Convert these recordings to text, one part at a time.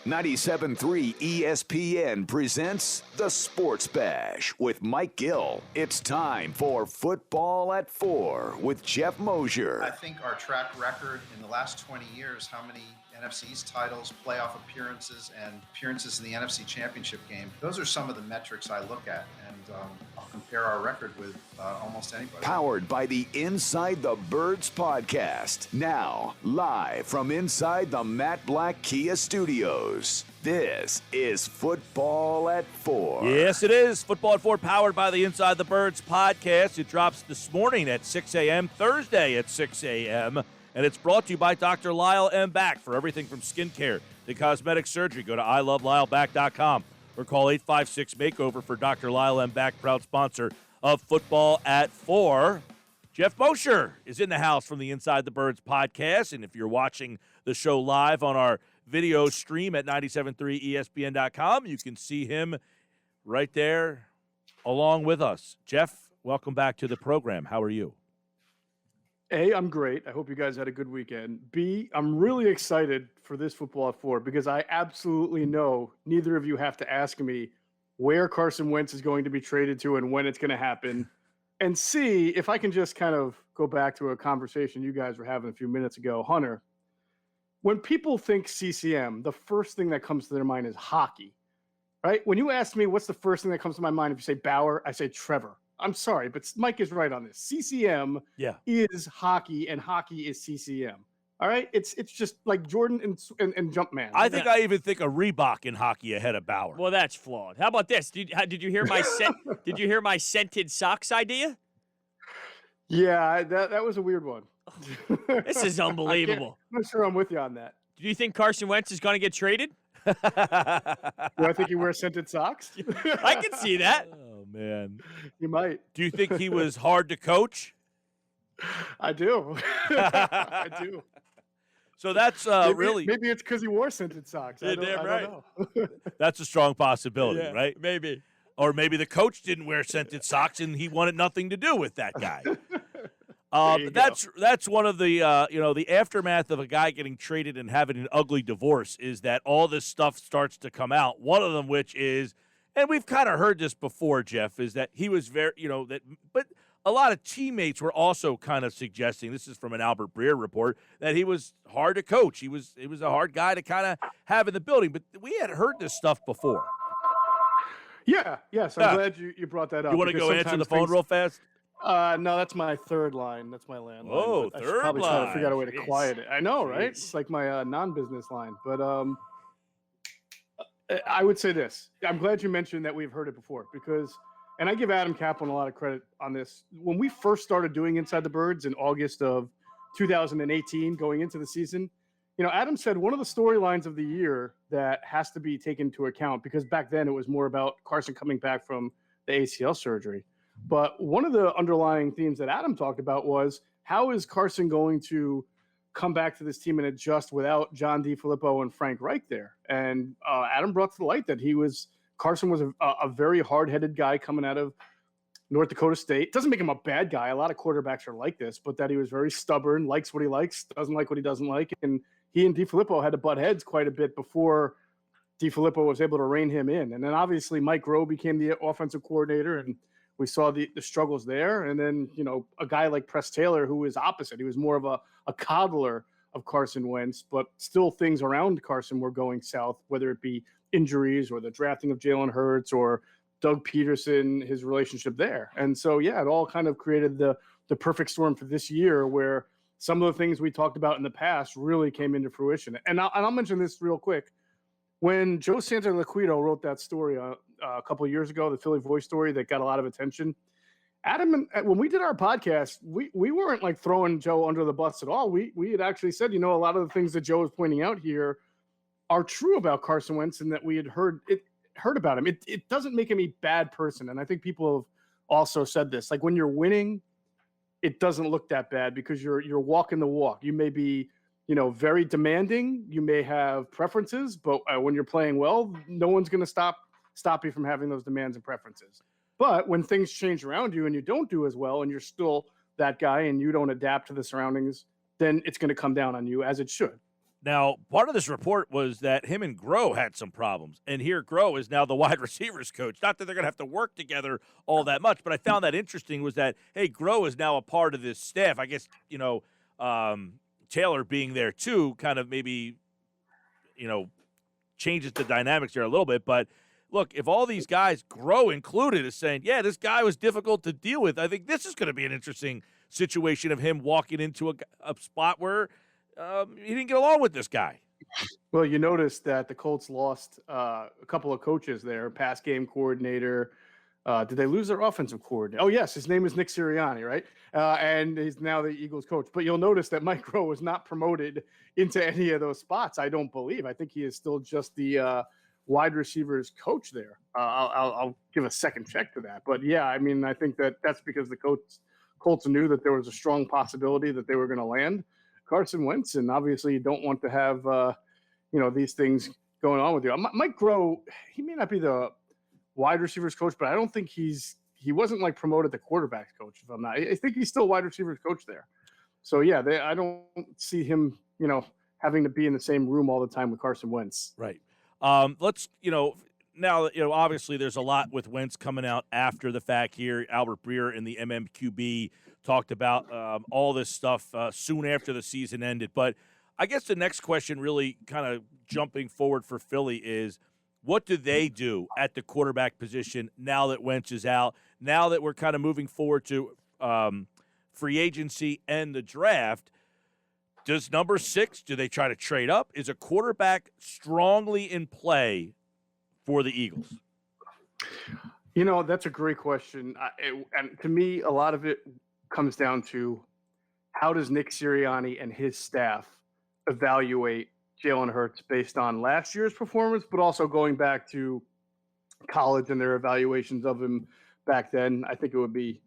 97.3 ESPN presents The Sports Bash with Mike Gill. It's time for Football at 4 with Geoff Mosher. I think our track record in the last 20 years, how many NFC East titles, playoff appearances, and appearances in the NFC Championship game, those are some of the metrics I look at, and I'll compare our record with almost anybody. Powered by the Inside the Birds podcast. Now, live from inside the Matt Black Kia Studios. This is Football at 4. Yes, it is. Football at 4, powered by the Inside the Birds podcast. It drops this morning at 6 a.m., Thursday at 6 a.m., and it's brought to you by Dr. Lyle M. Back. For everything from skincare to cosmetic surgery, go to ilovelyle.back.com or call 856-MAKEOVER for Dr. Lyle M. Back, proud sponsor of Football at 4. Geoff Mosher is in the house from the Inside the Birds podcast, and if you're watching the show live on our video stream at 973ESPN.com, you can see him right there along with us. Geoff, welcome back to the program. How are you? A, I'm great. I hope you guys had a good weekend. B, I'm really excited for this Football at 4 because I absolutely know neither of you have to ask me where Carson Wentz is going to be traded to and when it's going to happen. And C, if I can just kind of go back to a conversation you guys were having a few minutes ago. Hunter, when people think CCM, the first thing that comes to their mind is hockey, right? When you ask me what's the first thing that comes to my mind, if you say Bauer, I say Trevor. I'm sorry, but Mike is right on this. CCM is hockey, and hockey is CCM. All right? It's just like Jordan and Jumpman. I think I even think a Reebok in hockey ahead of Bauer. Well, that's flawed. How about this? Did you hear my did you hear my scented socks idea? Yeah, that was a weird one. This is unbelievable. I'm not sure I'm with you on that. Do you think Carson Wentz is going to get traded? Do I think he wears scented socks? I can see that. Oh, man. You might. Do you think he was hard to coach? I do. I do. So that's maybe it's because he wore scented socks. I don't know. That's a strong possibility, Yeah, right? Maybe. Or maybe the coach didn't wear scented socks and he wanted nothing to do with that guy. That's one of the the aftermath of a guy getting traded and having an ugly divorce is that all this stuff starts to come out. One of them, which is, and we've kind of heard this before, Geoff, is that he was very, but a lot of teammates were also kind of suggesting, this is from an Albert Breer report, that he was hard to coach. He was a hard guy to kind of have in the building, but we had heard this stuff before. Yes, I'm glad you brought that up. You want to go answer the phone real fast? No, that's my third line. That's my landline. Oh, I third should probably try to figure out a way to Jeez. quiet it. I know, right? It's like my non-business line. But I would say this. I'm glad you mentioned that we've heard it before because, and I give Adam Kaplan a lot of credit on this. When we first started doing Inside the Birds in August of 2018, going into the season, Adam said one of the storylines of the year that has to be taken into account, because back then it was more about Carson coming back from the ACL surgery. But one of the underlying themes that Adam talked about was, how is Carson going to come back to this team and adjust without John DeFilippo and Frank Reich there? And Adam brought to the light that Carson was a very hard-headed guy coming out of North Dakota State. Doesn't make him a bad guy. A lot of quarterbacks are like this, but that he was very stubborn, likes what he likes, doesn't like what he doesn't like. And he and DeFilippo had to butt heads quite a bit before DeFilippo was able to rein him in. And then obviously Mike Rowe became the offensive coordinator, and we saw the struggles there. And then, a guy like Press Taylor, who was opposite. He was more of a coddler of Carson Wentz, but still things around Carson were going south, whether it be injuries or the drafting of Jalen Hurts or Doug Peterson, his relationship there. And so, it all kind of created the perfect storm for this year where some of the things we talked about in the past really came into fruition. And I'll mention this real quick. When Joe Santoliquito wrote that story a couple of years ago, the Philly Voice story that got a lot of attention, Adam, when we did our podcast, we weren't like throwing Joe under the bus at all. We had actually said, a lot of the things that Joe is pointing out here are true about Carson Wentz and that we had heard about him. It doesn't make him a bad person. And I think people have also said this, like when you're winning, it doesn't look that bad because you're walking the walk. You may be, very demanding. You may have preferences, but when you're playing well, no one's going to stop you from having those demands and preferences. But when things change around you and you don't do as well and you're still that guy and you don't adapt to the surroundings, then it's going to come down on you, as it should. Now, part of this report was that him and Groh had some problems, and here Groh is now the wide receivers coach. Not that they're going to have to work together all that much, but I found that interesting was that, hey, Groh is now a part of this staff. I guess, Taylor being there too kind of maybe, changes the dynamics there a little bit. But look, if all these guys, Groh included, is saying, yeah, this guy was difficult to deal with, I think this is going to be an interesting situation of him walking into a spot where he didn't get along with this guy. Well, you noticed that the Colts lost a couple of coaches there, pass game coordinator. Did they lose their offensive coordinator? Oh, yes. His name is Nick Sirianni, right? And he's now the Eagles coach. But you'll notice that Mike Groh was not promoted into any of those spots, I don't believe. I think he is still just the wide receivers coach there. I'll give a second check to that. But, yeah, I mean, I think that's because the Colts knew that there was a strong possibility that they were going to land Carson Wentz, and obviously you don't want to have these things going on with you. Mike Groh, he may not be the wide receivers coach, but I don't think he wasn't like promoted to quarterbacks coach. If I'm not, I think he's still wide receivers coach there. So yeah, I don't see him having to be in the same room all the time with Carson Wentz. Right. Let's now obviously there's a lot with Wentz coming out after the fact here. Albert Breer in the MMQB talked about all this stuff soon after the season ended. But I guess the next question really kind of jumping forward for Philly is, what do they do at the quarterback position now that Wentz is out, now that we're kind of moving forward to free agency and the draft? Does number 6, do they try to trade up? Is a quarterback strongly in play for the Eagles? That's a great question. And to me, a lot of it comes down to how does Nick Sirianni and his staff evaluate Jalen Hurts based on last year's performance, but also going back to college and their evaluations of him back then. I think it would be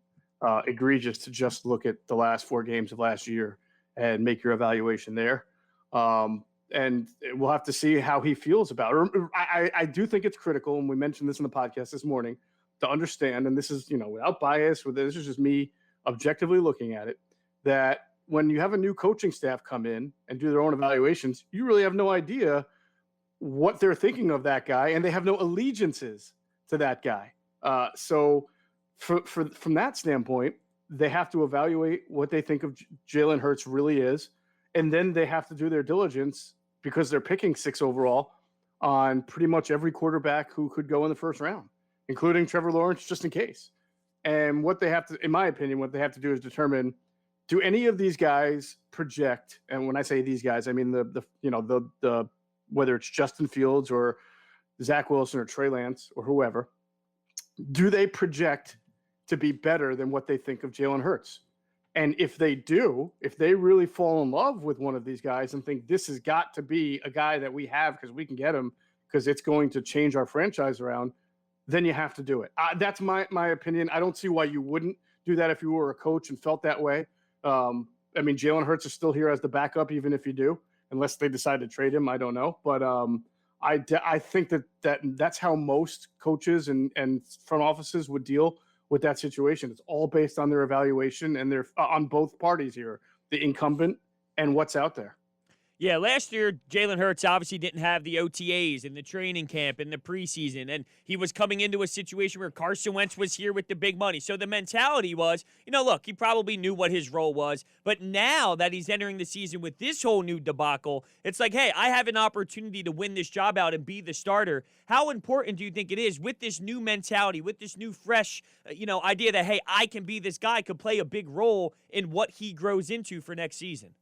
egregious to just look at the last 4 games of last year and make your evaluation there. And we'll have to see how he feels about it. I do think it's critical, and we mentioned this in the podcast this morning, to understand, and this is, without bias, this is just me objectively looking at it, that when you have a new coaching staff come in and do their own evaluations, you really have no idea what they're thinking of that guy, and they have no allegiances to that guy. So from that standpoint, they have to evaluate what they think of Jalen Hurts really is, and then they have to do their diligence because they're picking 6 overall on pretty much every quarterback who could go in the first round, including Trevor Lawrence, just in case. And what they have to, in my opinion, what they have to do is determine, do any of these guys project? And when I say these guys, I mean the whether it's Justin Fields or Zach Wilson or Trey Lance or whoever, do they project to be better than what they think of Jalen Hurts? And if they do, if they really fall in love with one of these guys and think this has got to be a guy that we have because we can get him because it's going to change our franchise around, then you have to do it. That's my opinion. I don't see why you wouldn't do that if you were a coach and felt that way. I mean, Jalen Hurts is still here as the backup, even if you do, unless they decide to trade him. I don't know. But I think that's how most coaches and front offices would deal with that situation. It's all based on their evaluation, and they're on both parties here, the incumbent and what's out there. Yeah, last year, Jalen Hurts obviously didn't have the OTAs and the training camp and the preseason, and he was coming into a situation where Carson Wentz was here with the big money. So the mentality was, look, he probably knew what his role was, but now that he's entering the season with this whole new debacle, it's like, hey, I have an opportunity to win this job out and be the starter. How important do you think it is with this new mentality, with this new fresh, idea that, hey, I can be this guy, could play a big role in what he grows into for next season?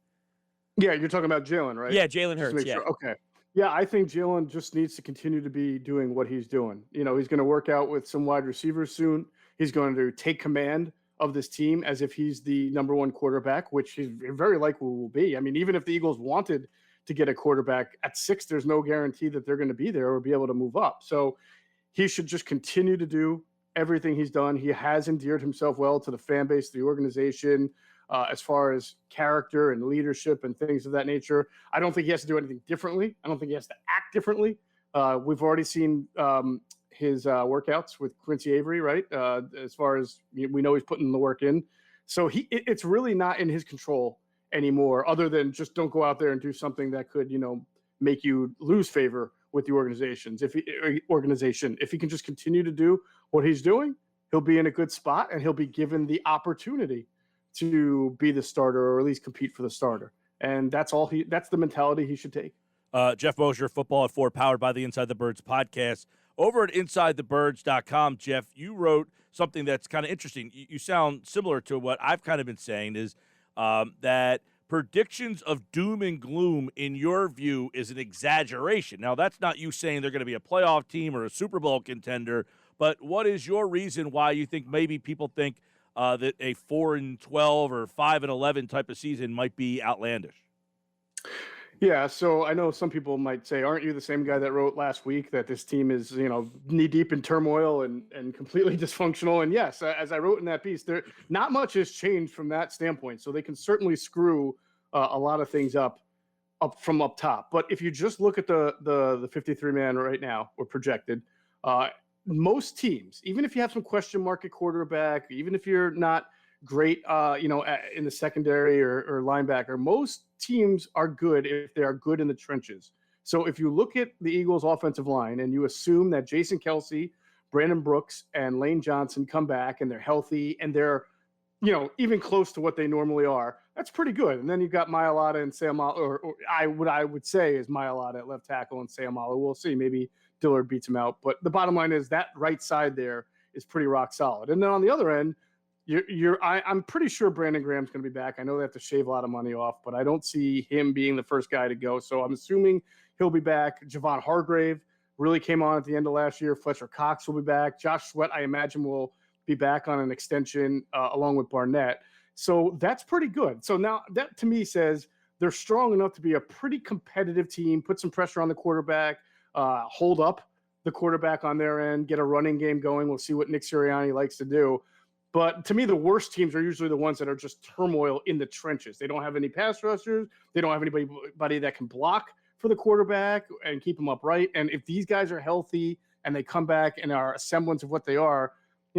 Yeah, you're talking about Jalen, right? Yeah, Jalen Hurts, yeah. Sure. Okay. Yeah, I think Jalen just needs to continue to be doing what he's doing. He's going to work out with some wide receivers soon. He's going to take command of this team as if he's the number 1 quarterback, which he very likely will be. I mean, even if the Eagles wanted to get a quarterback at 6, there's no guarantee that they're going to be there or be able to move up. So he should just continue to do everything he's done. He has endeared himself well to the fan base, the organization, as far as character and leadership and things of that nature. I don't think he has to do anything differently. I don't think he has to act differently. We've already seen his workouts with Quincy Avery, right? As far as we know, he's putting the work in. So it's really not in his control anymore, other than just don't go out there and do something that could, make you lose favor with the organization. If he can just continue to do what he's doing, he'll be in a good spot and he'll be given the opportunity to be the starter or at least compete for the starter. And that's the mentality he should take. Geoff Mosher, Football at 4, powered by the Inside the Birds podcast. Over at InsideTheBirds.com, Geoff, you wrote something that's kind of interesting. You sound similar to what I've kind of been saying, is that predictions of doom and gloom, in your view, is an exaggeration. Now, that's not you saying they're going to be a playoff team or a Super Bowl contender, but what is your reason why you think maybe people think that a 4-12 or 5-11 type of season might be outlandish? Yeah, so I know some people might say, aren't you the same guy that wrote last week that this team is, knee deep in turmoil and completely dysfunctional? And yes, as I wrote in that piece, there not much has changed from that standpoint. So they can certainly screw a lot of things up from up top. But if you just look at the 53-man right now, or projected, most teams, even if you have some question mark at quarterback, even if you're not great, in the secondary or linebacker, most teams are good if they are good in the trenches. So if you look at the Eagles' offensive line and you assume that Jason Kelce, Brandon Brooks, and Lane Johnson come back and they're healthy and they're, even close to what they normally are, that's pretty good. And then you've got Mailata and Seumalo, or what I would say is Mailata at left tackle and Seumalo. We'll see. Maybe Dillard beats him out. But the bottom line is that right side there is pretty rock solid. And then on the other end, I'm pretty sure Brandon Graham's going to be back. I know they have to shave a lot of money off, but I don't see him being the first guy to go. So I'm assuming he'll be back. Javon Hargrave really came on at the end of last year. Fletcher Cox will be back. Josh Sweat, I imagine, will be back on an extension along with Barnett. So that's pretty good. So now that to me says they're strong enough to be a pretty competitive team, put some pressure on the quarterback, hold up the quarterback on their end, get a running game going. We'll see what Nick Sirianni likes to do. But to me, the worst teams are usually the ones that are just turmoil in the trenches. They don't have any pass rushers. They don't have anybody that can block for the quarterback and keep them upright. And if these guys are healthy and they come back and are a semblance of what they are,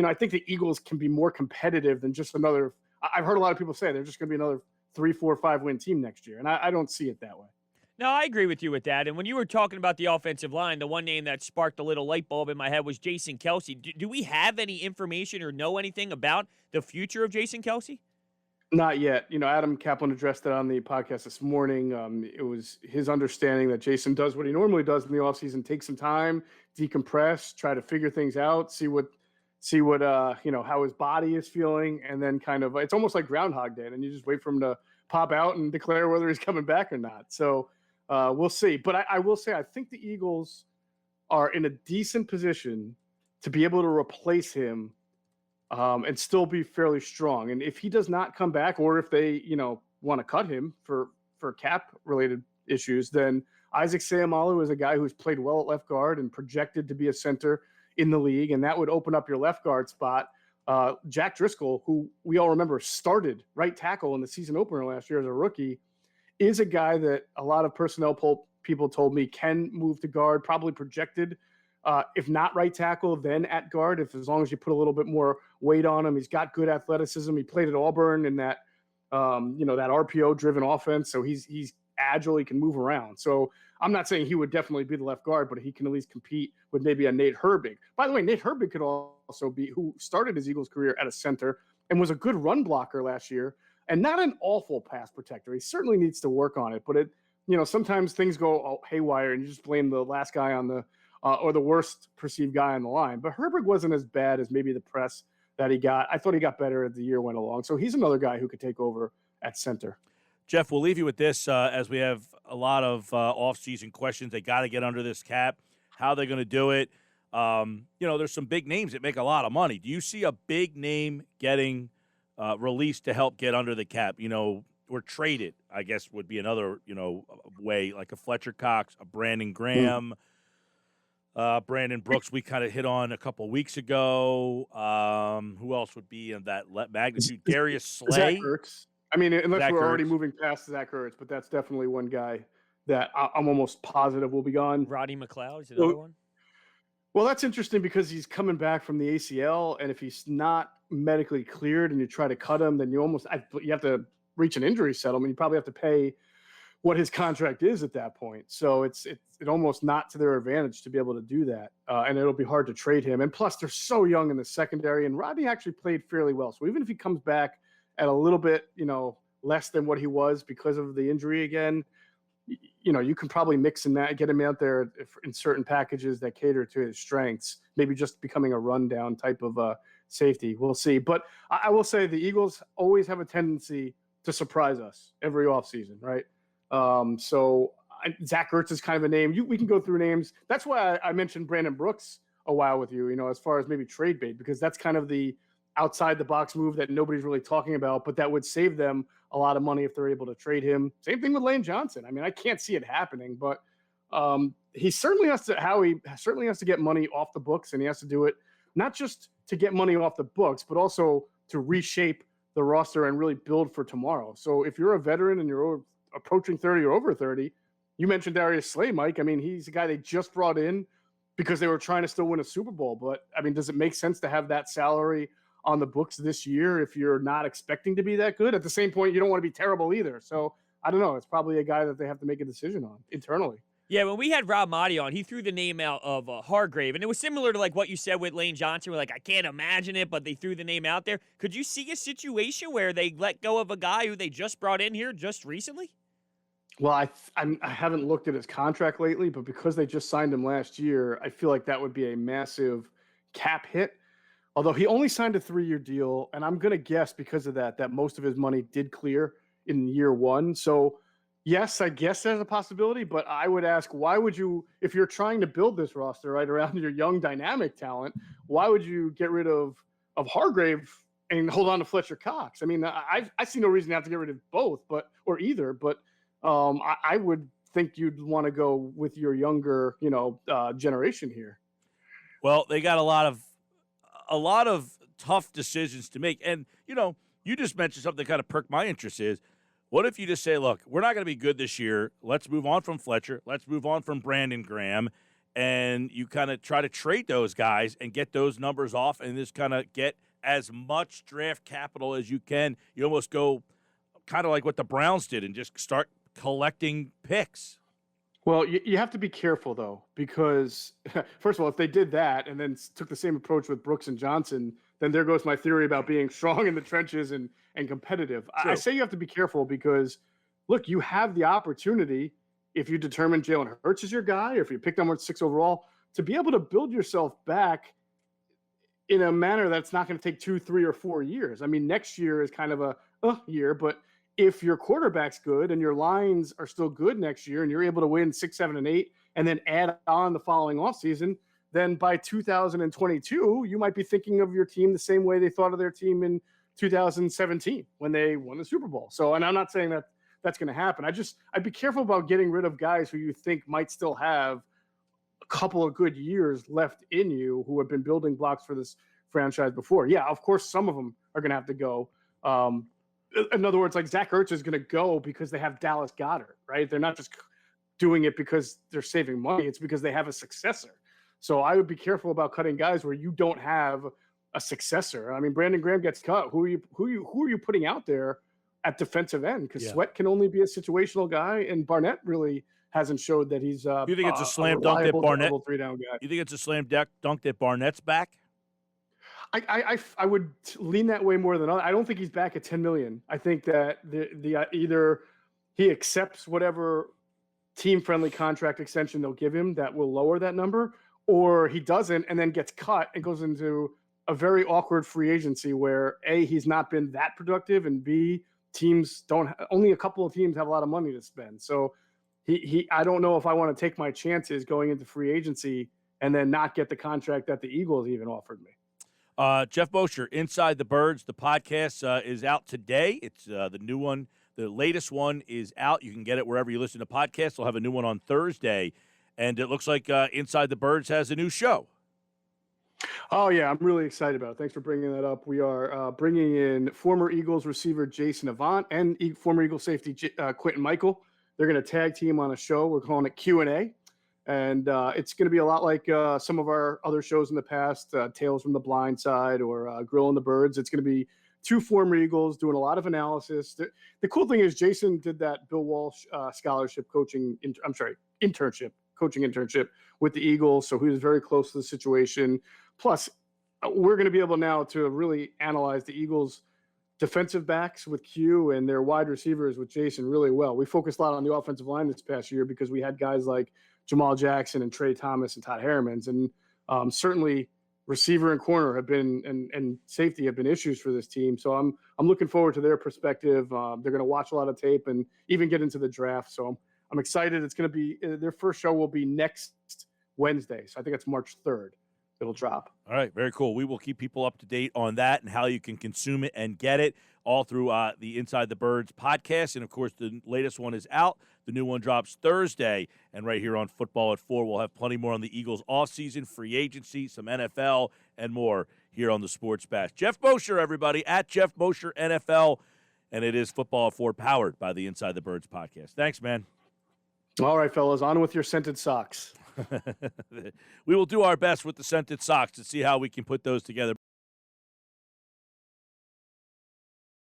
I think the Eagles can be more competitive than just another. I've heard a lot of people say they're just going to be another 3, 4, 5-win team next year. And I don't see it that way. No, I agree with you with that. And when you were talking about the offensive line, the one name that sparked a little light bulb in my head was Jason Kelce. Do we have any information or know anything about the future of Jason Kelce? Not yet. Adam Kaplan addressed it on the podcast this morning. It was his understanding that Jason does what he normally does in the offseason, take some time, decompress, try to figure things out, see what how his body is feeling, and then kind of it's almost like Groundhog Day, and you just wait for him to pop out and declare whether he's coming back or not. So we'll see. But I will say I think the Eagles are in a decent position to be able to replace him and still be fairly strong. And if he does not come back, or if they want to cut him for cap related issues, then Isaac Seumalo is a guy who's played well at left guard and projected to be a center in the league, and that would open up your left guard spot. Jack Driscoll, who we all remember started right tackle in the season opener last year as a rookie, is a guy that a lot of personnel people told me can move to guard, probably projected, if not right tackle, then at guard, as long as you put a little bit more weight on him. He's got good athleticism. He played at Auburn in that, that RPO-driven offense, so he's agile. He can move around. So I'm not saying he would definitely be the left guard, but he can at least compete with maybe a Nate Herbig. By the way, Nate Herbig could also be, who started his Eagles career at a center and was a good run blocker last year and not an awful pass protector. He certainly needs to work on it, but sometimes things go haywire and you just blame the last guy on the or the worst perceived guy on the line. But Herbig wasn't as bad as maybe the press that he got. I thought he got better as the year went along. So he's another guy who could take over at center. Geoff, we'll leave you with this as we have a lot of off-season questions. They got to get under this cap. How they're going to do it. There's some big names that make a lot of money. Do you see a big name getting released to help get under the cap? Or traded, I guess, would be another, way, like a Fletcher Cox, a Brandon Graham, Brandon Brooks we kind of hit on a couple weeks ago. Who else would be in that magnitude? Darius Slay? Zach Ertz. I mean, unless Zach we're already Ertz. moving past Zach Ertz, but that's definitely one guy that I'm almost positive will be gone. Roddy McLeod is another one. Well, that's interesting because he's coming back from the ACL, and if he's not medically cleared and you try to cut him, then you have to reach an injury settlement, you probably have to pay what his contract is at that point. So it's almost not to their advantage to be able to do that. And it'll be hard to trade him. And plus, they're so young in the secondary. And Rodney actually played fairly well. So even if he comes back at a little bit, less than what he was because of the injury again, you can probably mix and get him out there in certain packages that cater to his strengths, maybe just becoming a rundown type of safety. We'll see. But I will say the Eagles always have a tendency to surprise us every offseason, right? So Zach Ertz is kind of a name. We can go through names. That's why I mentioned Brandon Brooks a while with you, as far as maybe trade bait, because that's kind of the outside the box move that nobody's really talking about, but that would save them a lot of money if they're able to trade him. Same thing with Lane Johnson. I mean, I can't see it happening, but he certainly has to get money off the books, and he has to do it not just to get money off the books, but also to reshape the roster and really build for tomorrow. So if you're a veteran and you're approaching 30 or over 30, you mentioned Darius Slay, Mike. I mean, he's a guy they just brought in because they were trying to still win a Super Bowl. But I mean, does it make sense to have that salary on the books this year if you're not expecting to be that good? At the same point, you don't want to be terrible either. So I don't know. It's probably a guy that they have to make a decision on internally. Yeah, when we had Rob Maaddi on, he threw the name out of Hargrave, and it was similar to like what you said with Lane Johnson. We're like, I can't imagine it, but they threw the name out there. Could you see a situation where they let go of a guy who they just brought in here just recently? Well, I haven't looked at his contract lately, but because they just signed him last year, I feel like that would be a massive cap hit. Although he only signed a 3-year deal, and I'm going to guess because of that most of his money did clear in year one. So, yes, I guess there's a possibility, but I would ask, why would you, if you're trying to build this roster right around your young dynamic talent, why would you get rid of Hargrave and hold on to Fletcher Cox? I mean, I see no reason to have to get rid of both, or either, but I would think you'd want to go with your younger, generation here. Well, they got a lot of tough decisions to make. And, you just mentioned something that kind of perked my interest is, what if you just say, look, we're not going to be good this year. Let's move on from Fletcher. Let's move on from Brandon Graham. And you kind of try to trade those guys and get those numbers off and just kind of get as much draft capital as you can. You almost go kind of like what the Browns did and just start collecting picks. Well, you have to be careful, though, because, first of all, if they did that and then took the same approach with Brooks and Johnson, then there goes my theory about being strong in the trenches and competitive. I say you have to be careful because, look, you have the opportunity, if you determine Jalen Hurts is your guy, or if you pick number 6 overall, to be able to build yourself back in a manner that's not going to take 2, 3, or 4 years. I mean, next year is kind of a year, but if your quarterback's good and your lines are still good next year and you're able to win 6, 7, and 8 and then add on the following offseason, then by 2022, you might be thinking of your team the same way they thought of their team in 2017 when they won the Super Bowl. So, and I'm not saying that that's going to happen. I'd be careful about getting rid of guys who you think might still have a couple of good years left in you who have been building blocks for this franchise before. Yeah, of course, some of them are going to have to go. In other words, like Zach Ertz is going to go because they have Dallas Goedert, right? They're not just doing it because they're saving money. It's because they have a successor. So I would be careful about cutting guys where you don't have a successor. I mean, Brandon Graham gets cut. Who are you putting out there at defensive end? Because Sweat can only be a situational guy, and Barnett really hasn't showed that he's. You think it's a slam dunk that Barnett? 3-down guy. You think it's a slam dunk that Barnett's back? I would lean that way more than other. I don't think he's back at $10 million. I think that the either he accepts whatever team-friendly contract extension they'll give him that will lower that number, or he doesn't and then gets cut and goes into a very awkward free agency where A, he's not been that productive, and B, only a couple of teams have a lot of money to spend. So I don't know if I want to take my chances going into free agency and then not get the contract that the Eagles even offered me. Geoff Mosher, Inside the Birds, the podcast is out today. It's the new one. The latest one is out. You can get it wherever you listen to podcasts. We'll have a new one on Thursday. And it looks like Inside the Birds has a new show. Oh, yeah, I'm really excited about it. Thanks for bringing that up. We are bringing in former Eagles receiver Jason Avant and former Eagles safety Quentin Michael. They're going to tag team on a show. We're calling it Q&A. And it's going to be a lot like some of our other shows in the past, Tales from the Blind Side or Grill and the Birds. It's going to be two former Eagles doing a lot of analysis. The cool thing is Jason did that Bill Walsh scholarship internship with the Eagles. So he was very close to the situation. Plus, we're going to be able now to really analyze the Eagles' defensive backs with Q and their wide receivers with Jason really well. We focused a lot on the offensive line this past year because we had guys like Jamal Jackson and Trey Thomas and Todd Harrimans. And certainly receiver and corner have been and safety have been issues for this team. So I'm looking forward to their perspective. They're going to watch a lot of tape and even get into the draft. So I'm excited. It's going to be their first show will be next Wednesday. So I think it's March 3rd. It'll drop. All right, very cool. We will keep people up to date on that and how you can consume it and get it all through the Inside the Birds podcast. And, of course, the latest one is out. The new one drops Thursday. And right here on Football at 4, we'll have plenty more on the Eagles offseason, free agency, some NFL, and more here on the Sports Bash. Geoff Mosher, everybody, at Geoff Mosher NFL. And it is Football at 4 powered by the Inside the Birds podcast. Thanks, man. All right, fellas, on with your scented socks. We will do our best with the scented socks to see how we can put those together.